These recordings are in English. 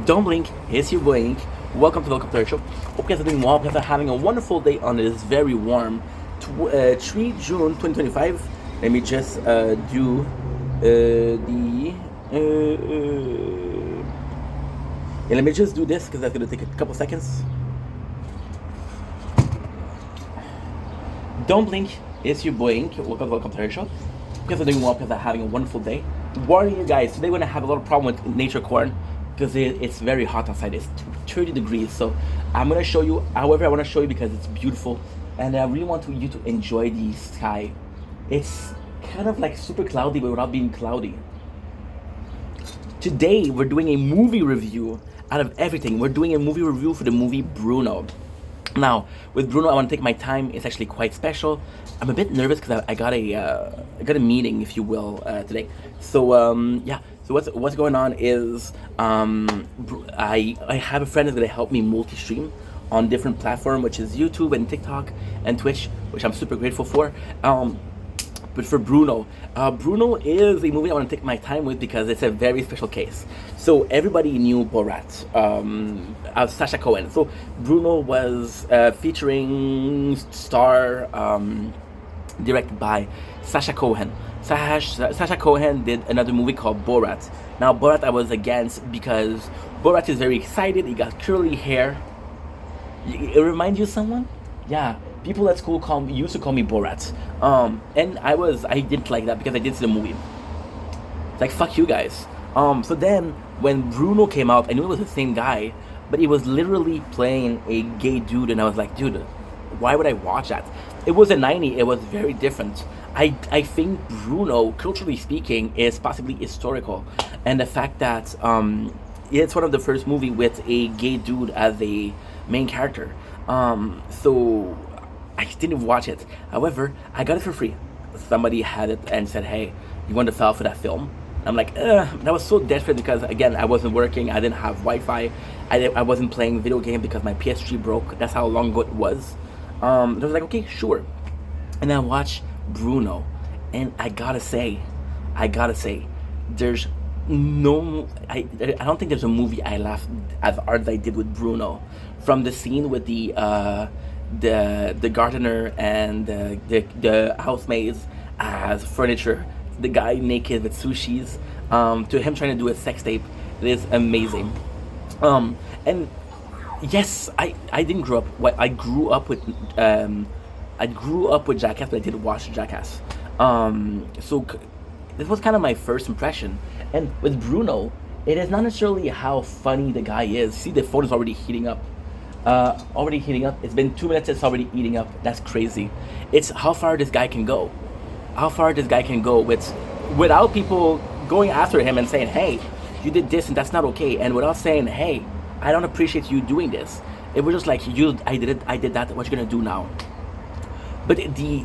Don't blink, it's your blink. Welcome to our show. Hope you guys are doing well. Hope you guys are having a wonderful day on this very warm 3 June 2025. Let me just do the. Yeah, let me just do this because that's going to take a couple seconds. Don't blink, it's your blink. Welcome to our show. Hope you guys are doing well. Hope you guys are having a wonderful day. Warning you guys, today we're going to have a lot of problem with nature corn because it's very hot outside. It's 30 degrees, so I'm gonna show you. However, I want to show you because it's beautiful, and I really want you to enjoy the sky. It's kind of like super cloudy, but without being cloudy. Today, we're doing a movie review. Out of everything, we're doing a movie review for the movie Bruno. Now, with Bruno, I want to take my time. It's actually quite special. I'm a bit nervous because I got a meeting, if you will, today. So yeah. So what's going on is I have a friend that's gonna help me multi-stream on different platforms, which is YouTube and TikTok and Twitch, which I'm super grateful for. But for Bruno, Bruno is a movie I want to take my time with because it's a very special case. So everybody knew Borat, Sacha Cohen. So Bruno was featuring star directed by Sacha Cohen. Sacha Cohen did another movie called Borat. Now Borat I was against because Borat is very excited. He got curly hair. It reminds you of someone? Yeah. People at school used to call me Borat. And I didn't like that because I did see the movie. It's like, fuck you guys. So then when Bruno came out, I knew it was the same guy, but he was literally playing a gay dude, and I was like, dude, why would I watch that? It was a 90, it was very different. I think Bruno, culturally speaking, is possibly historical. And the fact that it's one of the first movie with a gay dude as a main character. So I didn't watch it. However, I got it for free. Somebody had it and said, hey, you want to file for that film? I'm like, that was so desperate because, again, I wasn't working. I didn't have Wi-Fi. I wasn't playing video game because my PS3 broke. That's how long ago it was. I was like, okay, sure. And I watched Bruno. And I gotta say, there's no... I don't think there's a movie I laughed as hard as I did with Bruno. From the scene with the gardener and the housemaids as furniture, the guy naked with sushis, to him trying to do a sex tape. It is amazing. And yes, I didn't grow up. I grew up with Jackass, but I didn't watch Jackass. So this was kind of my first impression. And with Bruno, it is not necessarily how funny the guy is. See, the phone is already heating up. It's been 2 minutes, it's already eating up. That's crazy. It's how far this guy can go. How far this guy can go without people going after him and saying, hey, you did this and that's not okay. And without saying, hey, I don't appreciate you doing this. It was just like, I did that, what you gonna do now? But the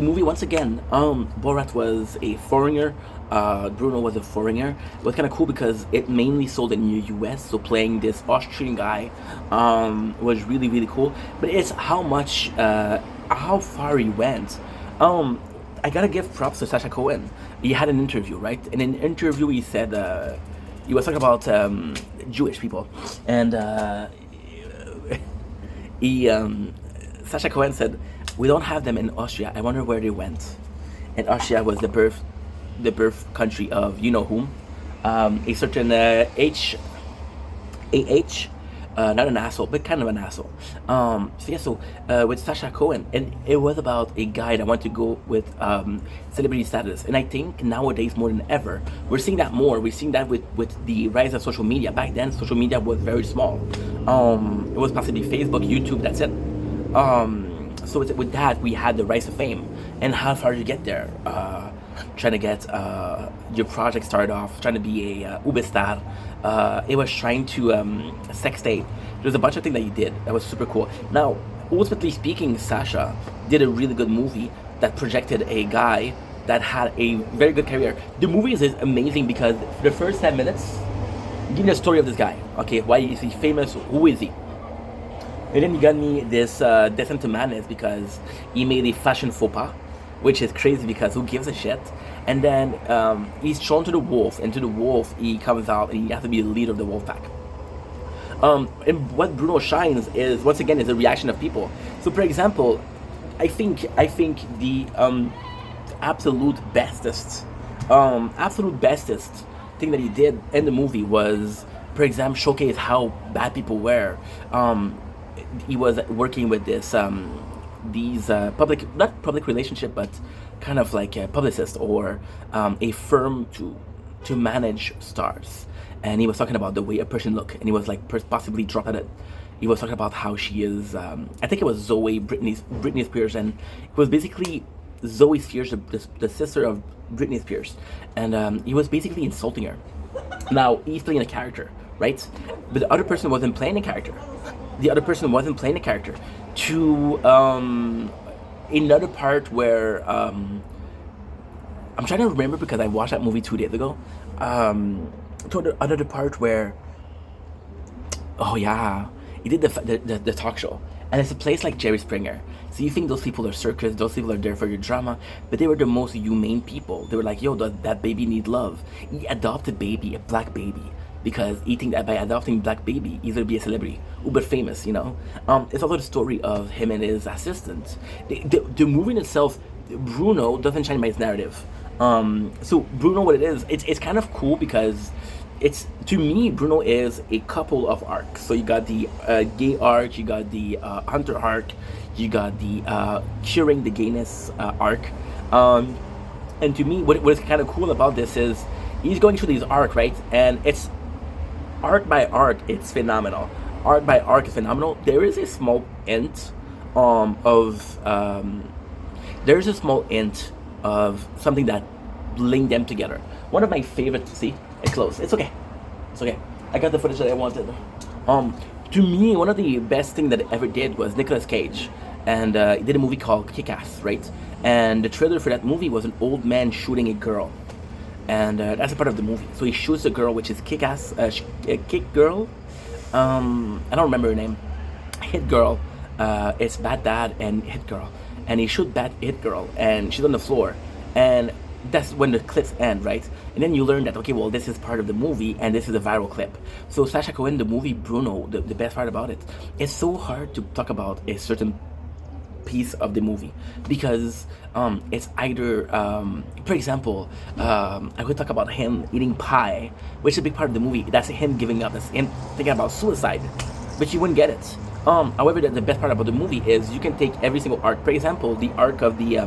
movie, once again, Borat was a foreigner. Bruno was a foreigner. It was kind of cool because it mainly sold in the US, so playing this Austrian guy was really, really cool. But it's how far he went. I gotta give props to Sacha Cohen. He had an interview, right? In an interview, he said he was talking about Jewish people, and Sacha Cohen said, we don't have them in Austria. I wonder where they went. And Austria was the birth country of you know whom, a certain not an asshole, but kind of an asshole. With Sacha Cohen, and it was about a guy that wanted to go with celebrity status. And I think nowadays more than ever, we're seeing that more. We're seeing that with the rise of social media. Back then, social media was very small. It was possibly Facebook, YouTube. That's it. So with that, we had the rise of fame. And how far did you get there? Trying to get your project started off, trying to be a Uber star. It was trying to sex tape. There's a bunch of things that he did that was super cool. Now, ultimately speaking, Sacha did a really good movie that projected a guy that had a very good career. The movie is amazing because for the first 10 minutes, give me the story of this guy. Okay, why is he famous? Who is he? And then you got me this Descent to Madness because he made a fashion faux pas, which is crazy because who gives a shit? And then he's thrown to the wolf, and to the wolf he comes out and he has to be the leader of the wolf pack. And what Bruno shines is, once again, is a reaction of people. So, for example, I think the absolute bestest, absolute bestest thing that he did in the movie was, for example, showcase how bad people were. He was working with these public, not public relationship, but kind of like a publicist or a firm to manage stars. And he was talking about the way a person look, and he was like possibly dropping it. He was talking about how she is. I think it was Britney Spears, and it was basically Zoe Spears, the sister of Britney Spears, and he was basically insulting her. Now he's playing a character, right? But the other person wasn't playing a character. The other person wasn't playing a character. To another part where I'm trying to remember because I watched that movie 2 days ago. To another part where, oh yeah, he did the talk show, and it's a place like Jerry Springer. So you think those people are circus, those people are there for your drama, but they were the most humane people. They were like, yo, that baby need love. He adopted baby, a black baby, because he think that by adopting black baby, he's gonna be a celebrity, uber famous, you know. It's also the story of him and his assistant. The movie in itself, Bruno doesn't shine by its narrative. So Bruno, what it is, it's kind of cool because it's, to me, Bruno is a couple of arcs. So you got the gay arc, you got the hunter arc, you got the curing the gayness arc. And to me, what is kind of cool about this is he's going through these arc, right? And it's arc by arc, it's phenomenal. Arc by arc is phenomenal. There is a small hint there's a small hint of something that linked them together. One of my favorite. See, it's close. It's okay. It's okay. I got the footage that I wanted. To me, one of the best thing that I ever did was Nicolas Cage, and he did a movie called Kick-Ass, right? And the trailer for that movie was an old man shooting a girl, and that's a part of the movie. So he shoots a girl, which is Kick-Ass, Kick Girl. I don't remember her name. Hit Girl. It's Bad Dad and Hit Girl, and he shoot Bad Hit Girl, and she's on the floor, and that's when the clips end, right? And then you learn that, okay, well, this is part of the movie, and this is a viral clip. So Sacha Cohen, the movie Bruno, the best part about it, it's so hard to talk about a certain piece of the movie because it's either, for example, I could talk about him eating pie, which is a big part of the movie. That's him giving up, that's him thinking about suicide, but you wouldn't get it. However, the best part about the movie is you can take every single arc. For example, the arc of the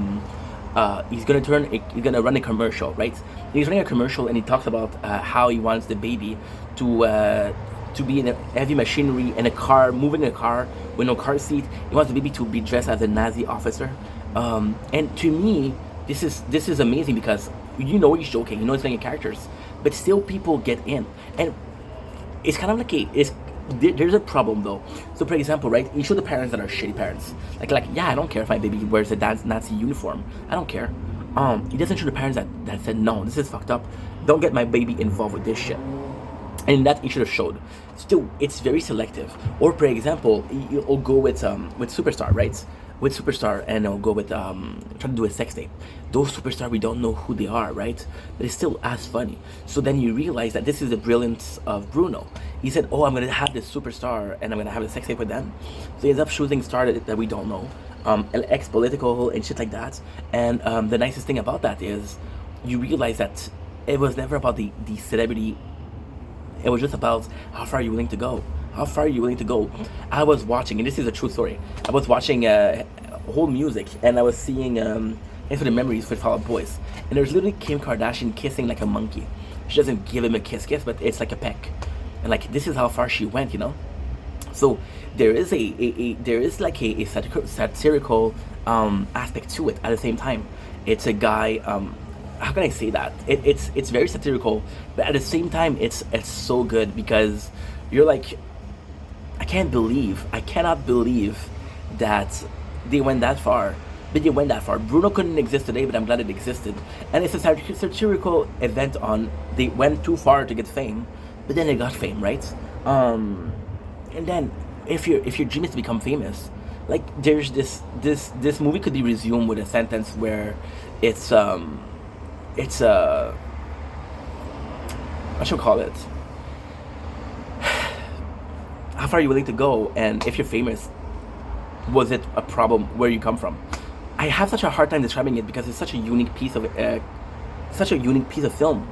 he's gonna run a commercial, right? He's running a commercial, and he talks about how he wants the baby to be in a heavy machinery in a car, moving a car with no car seat. He wants the baby to be dressed as a Nazi officer. And to me, this is amazing because you know he's joking, you know he's playing characters, but still people get in, and it's kind of like there's a problem though. So for example, right, you show the parents that are shitty parents. Like yeah, I don't care if my baby wears a Nazi uniform. I don't care. He doesn't show the parents that said, no, this is fucked up. Don't get my baby involved with this shit. And that he should have showed. Still, it's very selective. Or for example, you'll go with Superstar, right? With Superstar, and I'll go with trying to do a sex tape. Those Superstar, we don't know who they are, right? But it's still as funny. So then you realize that this is the brilliance of Bruno. He said, oh, I'm gonna have this Superstar, and I'm gonna have a sex tape with them. So he ends up shooting star that we don't know, ex-political and shit like that. And the nicest thing about that is you realize that it was never about the celebrity. It was just about how far are you willing to go. How far are you willing to go? I was watching, and this is a true story. I was watching whole music, and I was seeing Into the Memories with Fall Out Boys, and there's literally Kim Kardashian kissing like a monkey. She doesn't give him a kiss, but it's like a peck, and like this is how far she went, you know. So there is there is like a satirical aspect to it. At the same time, it's a guy. How can I say that? It's very satirical, but at the same time, it's so good because you're like, I cannot believe that they went that far. But they went that far. Bruno couldn't exist today, but I'm glad it existed. And it's a satirical event on they went too far to get fame, but then they got fame, right? And then if your dream is to become famous, like there's this movie could be resumed with a sentence where it's what should we call it? how far are you willing to go? And if you're famous, was it a problem where you come from? I have such a hard time describing it because it's such a unique piece of film.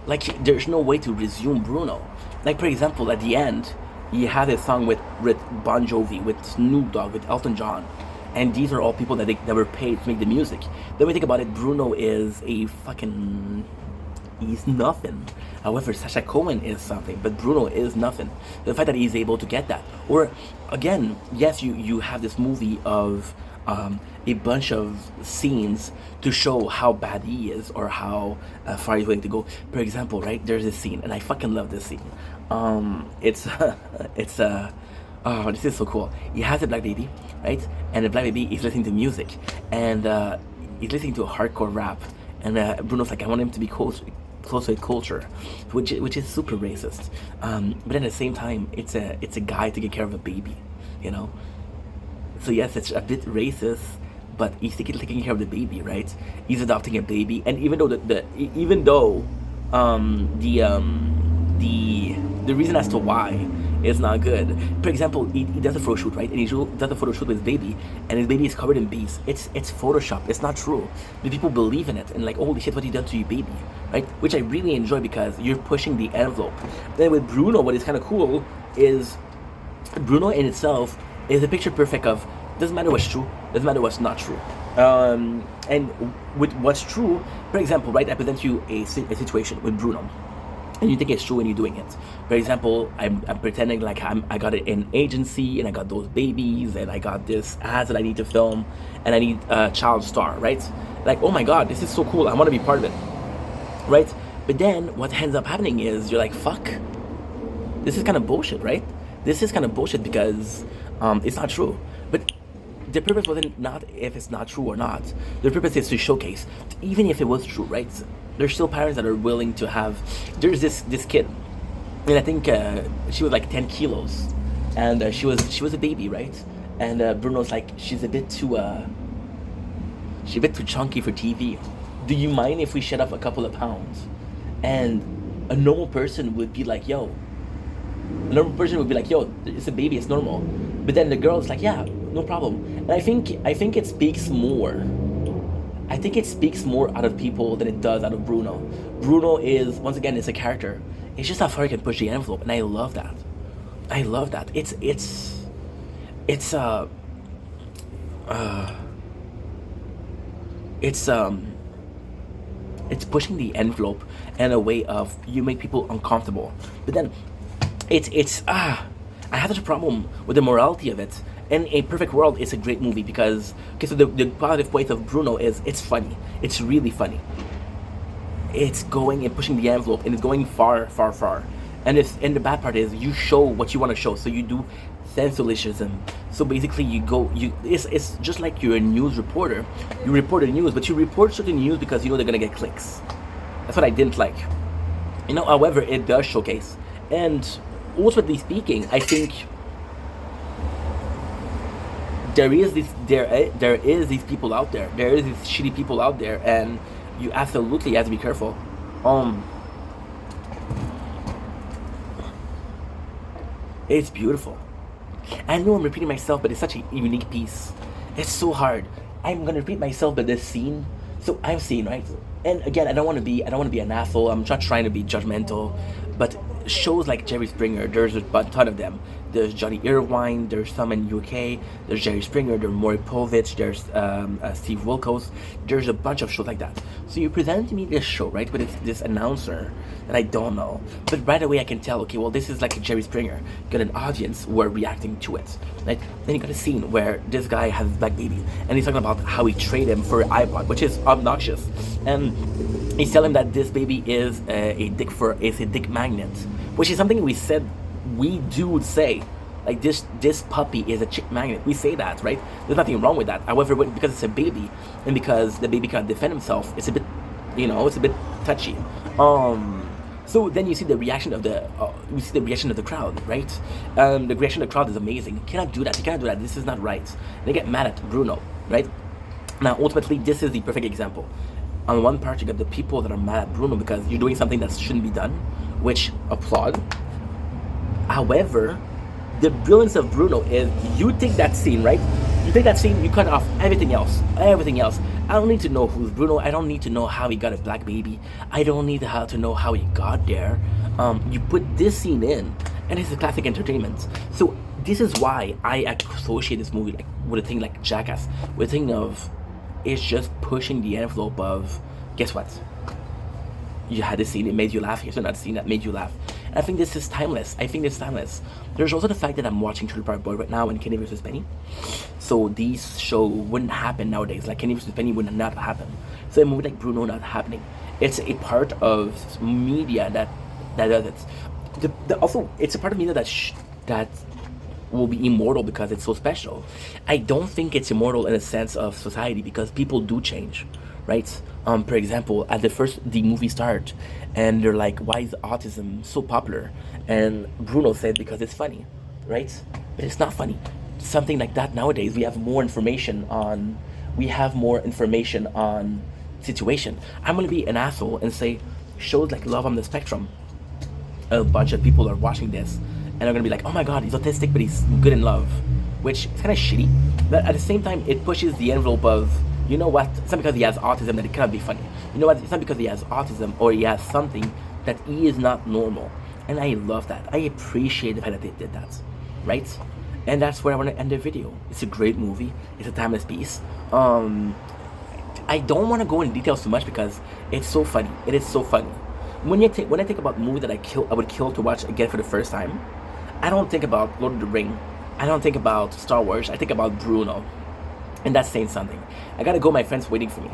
Like there's no way to resume Bruno. Like for example, at the end, he had a song with Bon Jovi, with Snoop Dogg, with Elton John, and these are all people that were paid to make the music. Then we think about it, Bruno is a fucking, he's nothing. However, Sacha Cohen is something, but Bruno is nothing. The fact that he's able to get that, or again, yes, you have this movie of a bunch of scenes to show how bad he is or how far he's willing to go. For example, right, there's this scene, and I fucking love this scene. It's it's oh, this is so cool. He has a black baby, right, and the black baby is listening to music, and he's listening to a hardcore rap, and Bruno's like, I want him to be close to culture, which is super racist. But at the same time, it's a guy taking care of a baby, you know. So yes, it's a bit racist, but he's taking care of the baby, right? He's adopting a baby, and even though the reason as to why is not good. For example, he does a photo shoot, right? And he does a photo shoot with his baby, and his baby is covered in bees. It's Photoshop. It's not true. But people believe in it, and like, holy shit, what he done to your baby, right? Which I really enjoy because you're pushing the envelope. Then with Bruno, what is kind of cool is Bruno in itself is a picture perfect of, doesn't matter what's true, doesn't matter what's not true. And with what's true, for example, right, I present you a situation with Bruno, and you think it's true when you're doing it. For example, I'm pretending like I got an agency, and I got those babies, and I got this ads that I need to film, and I need a child star, right? Like, oh my god, this is so cool, I want to be part of it, right? But then what ends up happening is you're like, fuck, this is kind of bullshit, right? This is kind of bullshit because it's not true. But the purpose wasn't not if it's not true or not. The purpose is to showcase, even if it was true, right? There's still parents that are willing to have. There's this kid, and I think she was like 10 kilos, and she was a baby, right? And Bruno's like, she's a bit too chunky for TV. Do you mind if we shed off a couple of pounds? And a normal person would be like, yo. A normal person would be like, yo, it's a baby, it's normal. But then the girl's like, yeah, no problem. And I think it speaks more. I think it speaks more out of people than it does out of Bruno. Bruno is, once again, it's a character. It's just how far he can push the envelope, and I love that. I love that. It's pushing the envelope in a way of you make people uncomfortable. But then I have such a problem with the morality of it. In a perfect world, it's a great movie because, okay, so the positive point of Bruno is it's funny. It's really funny. It's going and pushing the envelope, and it's going far, far, far. And the bad part is you show what you want to show. So you do sensationalism. So basically it's just like you're a news reporter. You report the news, but you report certain news because you know they're gonna get clicks. That's what I didn't like. You know, however, it does showcase. And ultimately speaking, I think there is these people out there. There is these shitty people out there, and you absolutely have to be careful. It's beautiful. I know I'm repeating myself, but it's such a unique piece. It's so hard. I'm gonna repeat myself, but this scene. So I'm seeing, right? And again, I don't want to be an asshole. I'm not trying to be judgmental, but shows like Jerry Springer, there's a ton of them. There's Johnny Irvine, there's some in UK, there's Jerry Springer, there's Maury Povich, there's Steve Wilkos, there's a bunch of shows like that. So you present me this show, right, with this announcer that I don't know, but right away I can tell, okay, well, this is like a Jerry Springer. You got an audience who are reacting to it, right? Then you got a scene where this guy has his black baby, and he's talking about how he traded him for an iPod, which is obnoxious, and he's telling him that this baby is a dick magnet, which is something we do say, like this puppy is a chick magnet. We say that, right? There's nothing wrong with that. However, because it's a baby, and because the baby can't defend himself, it's a bit, it's a bit touchy. So then you see the reaction of the crowd, right? The reaction of the crowd is amazing. You cannot do that. This is not right. They get mad at Bruno, right? Now, ultimately, this is the perfect example. On one part, you got the people that are mad at Bruno because you're doing something that shouldn't be done, which applaud. However, the brilliance of Bruno is you take that scene, right? You take that scene, you cut off everything else. Everything else. I don't need to know who's Bruno. I don't need to know how he got a black baby. I don't need to know how he got there. You put this scene in, and it's a classic entertainment. So this is why I associate this movie like with a thing like Jackass, with a thing of it's just pushing the envelope of guess what? You had a scene, it made you laugh. Here's another scene that made you laugh. And I think this is timeless. There's also the fact that I'm watching Trailer Park Boy right now and Kenny vs. Penny. So these show wouldn't happen nowadays. Like Kenny vs. Penny would not happen. So a movie like Bruno not happening. It's a part of media that does it. Also, it's a part of media that will be immortal because it's so special. I don't think it's immortal in a sense of society because people do change, right? For example, at the movie start, and they're like, "Why is autism so popular?" And Bruno said, "Because it's funny," right? But it's not funny. Something like that nowadays, we have more information on. Situation. I'm gonna be an asshole and say, shows like Love on the Spectrum. A bunch of people are watching this and are gonna be like, "Oh my God, he's autistic, but he's good in love," which is kind of shitty. But at the same time, it pushes the envelope of, you know what? It's not because he has autism that it cannot be funny. You know what? It's not because he has autism or he has something that he is not normal. And I love that. I appreciate the fact that they did that, right? And that's where I want to end the video. It's a great movie. It's a timeless piece. I don't want to go into details too much because it's so funny. It is so funny. When I think about movie that I would kill to watch again for the first time, I don't think about Lord of the Ring. I don't think about Star Wars. I think about Bruno. And that's saying something. I gotta go, my friend's waiting for me.